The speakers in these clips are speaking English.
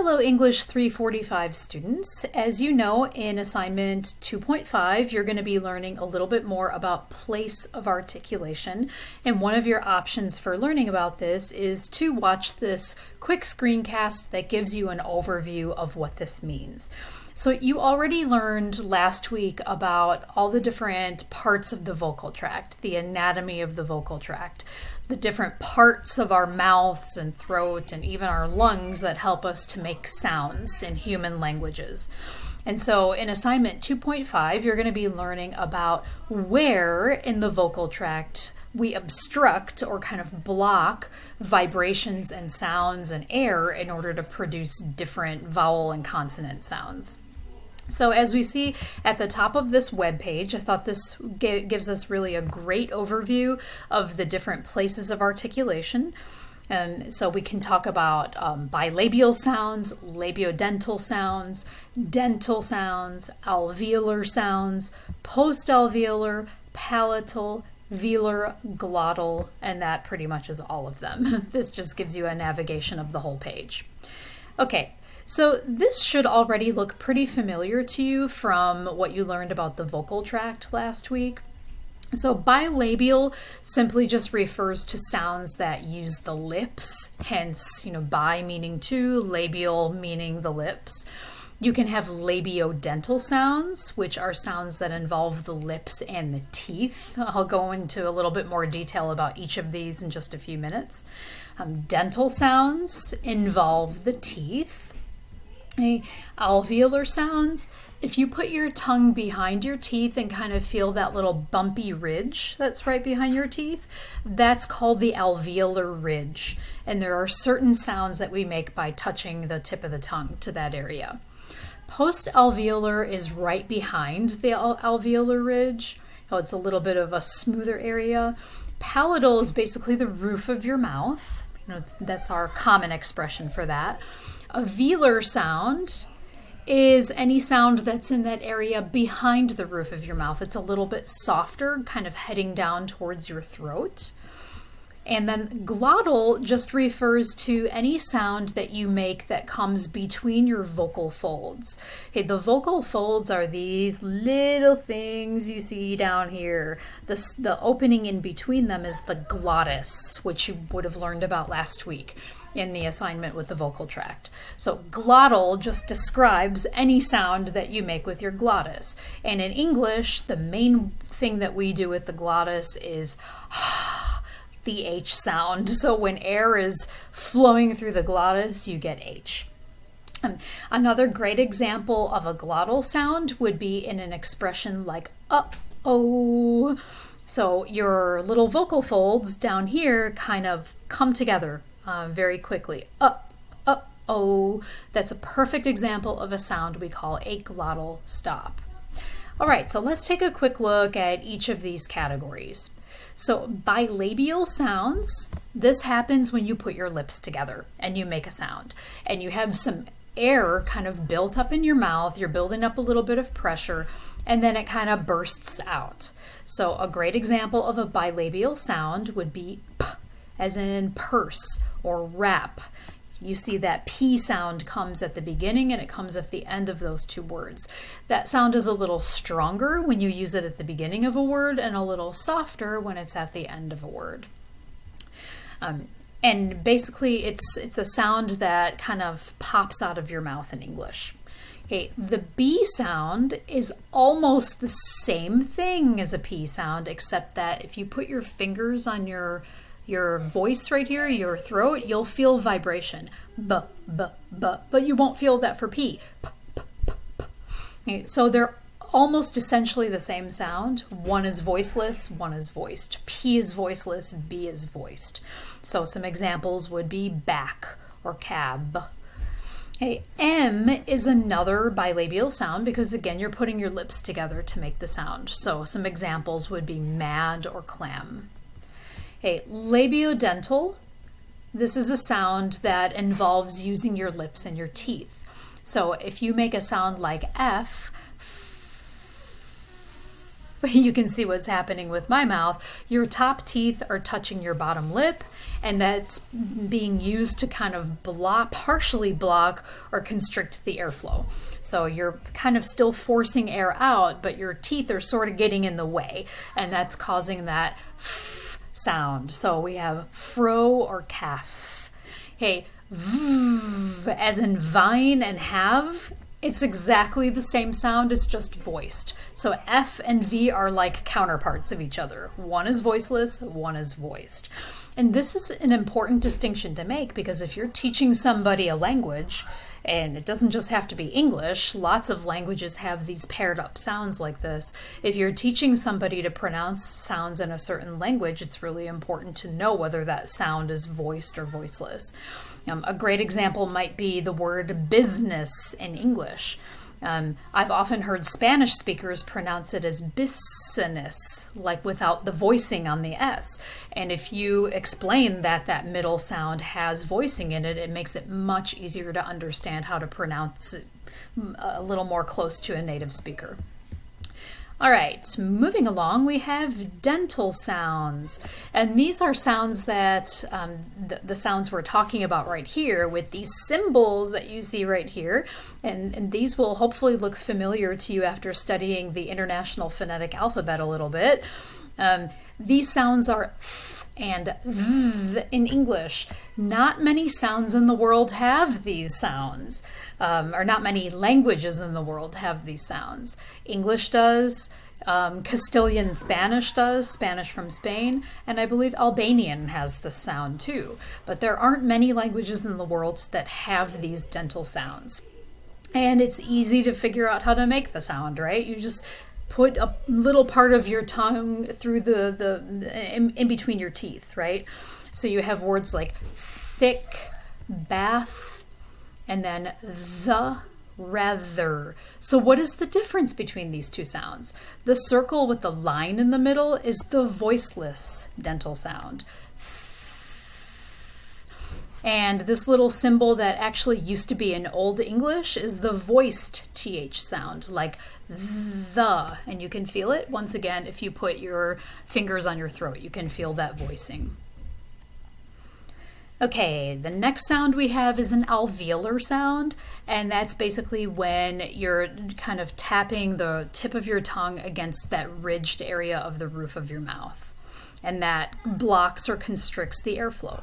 Hello English 345 students. As you know, in assignment 2.5, you're going to be learning a little bit more about place of articulation. And one of your options for learning about this is to watch this quick screencast that gives you an overview of what this means. So you already learned last week about all the different parts of the vocal tract, the anatomy of the vocal tract, the different parts of our mouths and throat and even our lungs that help us to make sounds in human languages. And so in assignment 2.5, you're going to be learning about where in the vocal tract we obstruct or kind of block vibrations and sounds and air in order to produce different vowel and consonant sounds. So as we see at the top of this web page, I thought this gives us really a great overview of the different places of articulation. So we can talk about bilabial sounds, labiodental sounds, dental sounds, alveolar sounds, postalveolar, palatal, velar, glottal, and that pretty much is all of them. This just gives you a navigation of the whole page. Okay. So this should already look pretty familiar to you from what you learned about the vocal tract last week. So bilabial simply just refers to sounds that use the lips, hence, bi meaning two, labial meaning the lips. You can have labiodental sounds, which are sounds that involve the lips and the teeth. I'll go into a little bit more detail about each of these in just a few minutes. Dental sounds involve the teeth. Alveolar sounds, if you put your tongue behind your teeth and kind of feel that little bumpy ridge that's right behind your teeth, that's called the alveolar ridge. And there are certain sounds that we make by touching the tip of the tongue to that area. Postalveolar is right behind the alveolar ridge. It's a little bit of a smoother area. Palatal is basically the roof of your mouth. That's our common expression for that. A velar sound is any sound that's in that area behind the roof of your mouth. It's a little bit softer, kind of heading down towards your throat. And then glottal just refers to any sound that you make that comes between your vocal folds. Okay, the vocal folds are these little things you see down here. The opening in between them is the glottis, which you would have learned about last week in the assignment with the vocal tract. So glottal just describes any sound that you make with your glottis. And in English, the main thing that we do with the glottis is the H sound. So when air is flowing through the glottis, you get H. Another great example of a glottal sound would be in an expression like uh-oh. So your little vocal folds down here kind of come together very quickly. Uh-oh. That's a perfect example of a sound we call a glottal stop. All right, so let's take a quick look at each of these categories. So bilabial sounds, this happens when you put your lips together and you make a sound. And you have some air kind of built up in your mouth, you're building up a little bit of pressure, and then it kind of bursts out. So a great example of a bilabial sound would be p, as in purse or wrap. You see that P sound comes at the beginning and it comes at the end of those two words. That sound is a little stronger when you use it at the beginning of a word and a little softer when it's at the end of a word. And basically it's a sound that kind of pops out of your mouth in English. Okay, the B sound is almost the same thing as a P sound, except that if you put your fingers on your voice right here, your throat, you'll feel vibration. B, b, b, but you won't feel that for P. P, p, p, p. Okay, so they're almost essentially the same sound. One is voiceless, one is voiced. P is voiceless, B is voiced. So some examples would be back or cab. Okay, M is another bilabial sound because again, you're putting your lips together to make the sound. So some examples would be mad or clam. Okay, labiodental, this is a sound that involves using your lips and your teeth. So if you make a sound like F, you can see what's happening with my mouth. Your top teeth are touching your bottom lip, and that's being used to kind of partially block or constrict the airflow. So you're kind of still forcing air out, but your teeth are sort of getting in the way, and that's causing that f sound. So we have fro or calf. Okay, v, as in vine and have, it's exactly the same sound, it's just voiced. So F and V are like counterparts of each other. One is voiceless, one is voiced. And this is an important distinction to make, because if you're teaching somebody a language, and it doesn't just have to be English, lots of languages have these paired up sounds like this. If you're teaching somebody to pronounce sounds in a certain language, it's really important to know whether that sound is voiced or voiceless. A great example might be the word business in English. I've often heard Spanish speakers pronounce it as business, like without the voicing on the S. And if you explain that that middle sound has voicing in it, it makes it much easier to understand how to pronounce it a little more close to a native speaker. All right, moving along, we have dental sounds. And these are sounds that, the sounds we're talking about right here with these symbols that you see right here. And these will hopefully look familiar to you after studying the International Phonetic Alphabet a little bit. These sounds are th and v in English. Not many sounds in the world have these sounds, or not many languages in the world have these sounds. English does, Castilian Spanish does, Spanish from Spain, and I believe Albanian has this sound too. But there aren't many languages in the world that have these dental sounds. And it's easy to figure out how to make the sound, right? You just put a little part of your tongue through in between your teeth, right? So you have words like thick, bath, and then the, rather. So what is the difference between these two sounds? The circle with the line in the middle is the voiceless dental sound. And this little symbol that actually used to be in Old English is the voiced TH sound, like the, and you can feel it. Once again, if you put your fingers on your throat, you can feel that voicing. Okay, the next sound we have is an alveolar sound, and that's basically when you're kind of tapping the tip of your tongue against that ridged area of the roof of your mouth, and that blocks or constricts the airflow.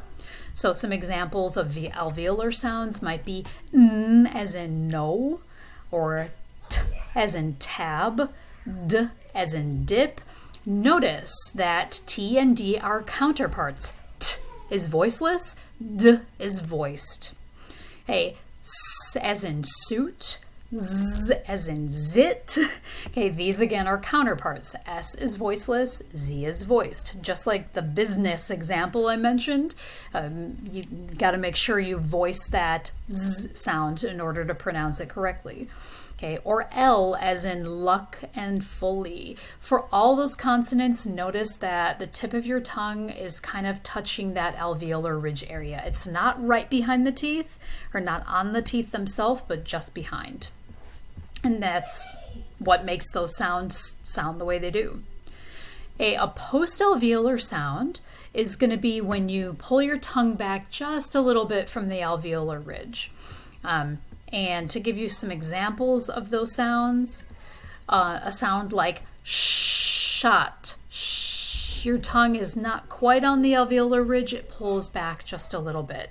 So some examples of the alveolar sounds might be n as in no, or t as in tab, d as in dip. Notice that T and D are counterparts. T is voiceless, D is voiced. Okay, S as in suit, Z as in zit. Okay, these again are counterparts. S is voiceless, Z is voiced. Just like the business example I mentioned, you got to make sure you voice that Z sound in order to pronounce it correctly. Okay, or L as in luck and fully. For all those consonants, notice that the tip of your tongue is kind of touching that alveolar ridge area. It's not right behind the teeth, or not on the teeth themselves, but just behind. And that's what makes those sounds sound the way they do. A postalveolar sound is going to be when you pull your tongue back just a little bit from the alveolar ridge. And to give you some examples of those sounds, a sound like shot. Your tongue is not quite on the alveolar ridge, it pulls back just a little bit.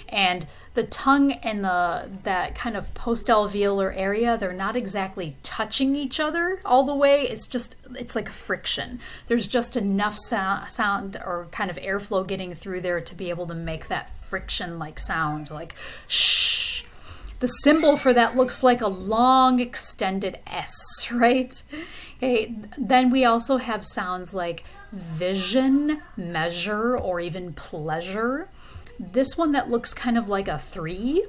And the tongue and that kind of postalveolar area, they're not exactly touching each other all the way. It's like a friction. There's just enough sound or kind of airflow getting through there to be able to make that friction-like sound, like shh. The symbol for that looks like a long extended S, right? Okay, then we also have sounds like vision, measure, or even pleasure. This one that looks kind of like a 3,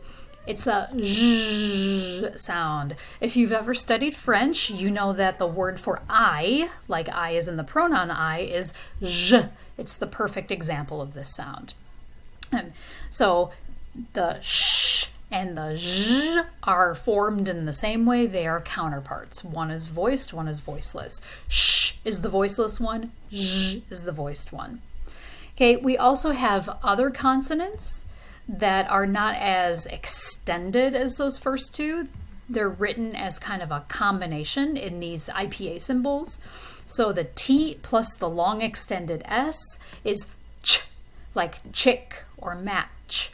it's a zh sound. If you've ever studied French, you know that the word for I, like I is in the pronoun I, is je. It's the perfect example of this sound. So the sh and the zh are formed in the same way. They are counterparts. One is voiced, one is voiceless. Sh, is the voiceless one, zh is the voiced one. Okay, we also have other consonants that are not as extended as those first two. They're written as kind of a combination in these IPA symbols. So the T plus the long extended S is ch, like chick or match.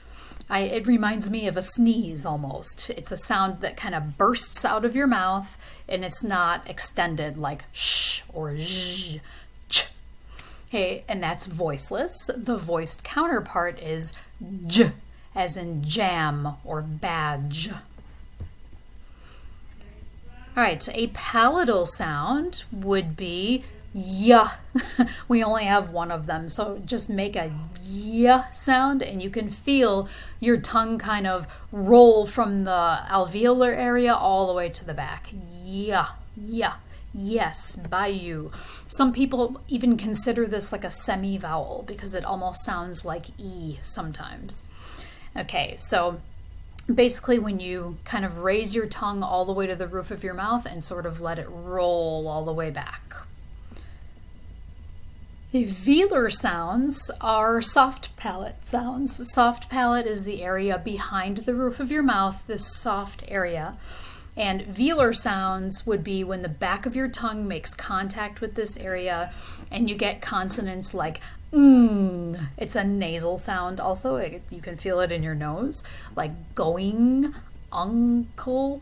It reminds me of a sneeze almost. It's a sound that kind of bursts out of your mouth and it's not extended like sh or zh, ch. Okay, and that's voiceless. The voiced counterpart is j, as in jam or badge. All right, so a palatal sound would be ya. We only have one of them, so just make a ya sound and you can feel your tongue kind of roll from the alveolar area all the way to the back. Ya, ya, yes, by you. Some people even consider this like a semi-vowel because it almost sounds like E sometimes. Okay, so basically when you kind of raise your tongue all the way to the roof of your mouth and sort of let it roll all the way back. The velar sounds are soft palate sounds. Soft palate is the area behind the roof of your mouth, this soft area. And velar sounds would be when the back of your tongue makes contact with this area and you get consonants like It's a nasal sound also. You can feel it in your nose, like going, uncle,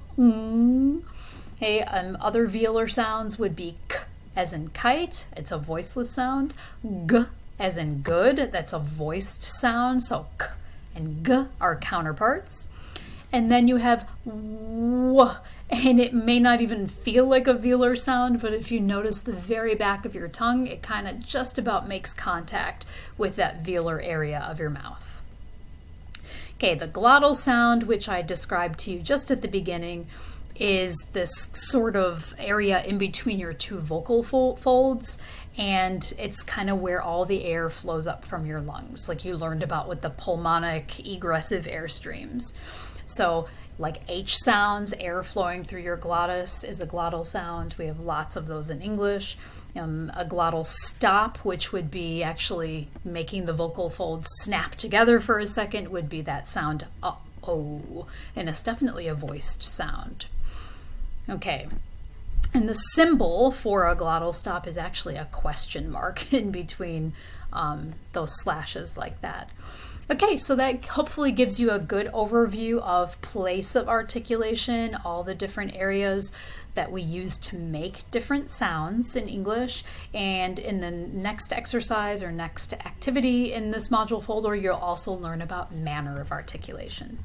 Okay, other velar sounds would be k as in kite. It's a voiceless sound. G as in good. That's a voiced sound. So k and g are counterparts. And then you have w, and it may not even feel like a velar sound, but if you notice the very back of your tongue, it kind of just about makes contact with that velar area of your mouth. Okay, the glottal sound, which I described to you just at the beginning, is this sort of area in between your two vocal folds, and it's kind of where all the air flows up from your lungs, like you learned about with the pulmonic egressive air streams. So like H sounds, air flowing through your glottis, is a glottal sound. We have lots of those in English. A glottal stop, which would be actually making the vocal folds snap together for a second, would be that sound uh-oh, and it's definitely a voiced sound. Okay, and the symbol for a glottal stop is actually a question mark in between those slashes like that. Okay, so that hopefully gives you a good overview of place of articulation, all the different areas that we use to make different sounds in English. And in the next exercise or next activity in this module folder, you'll also learn about manner of articulation.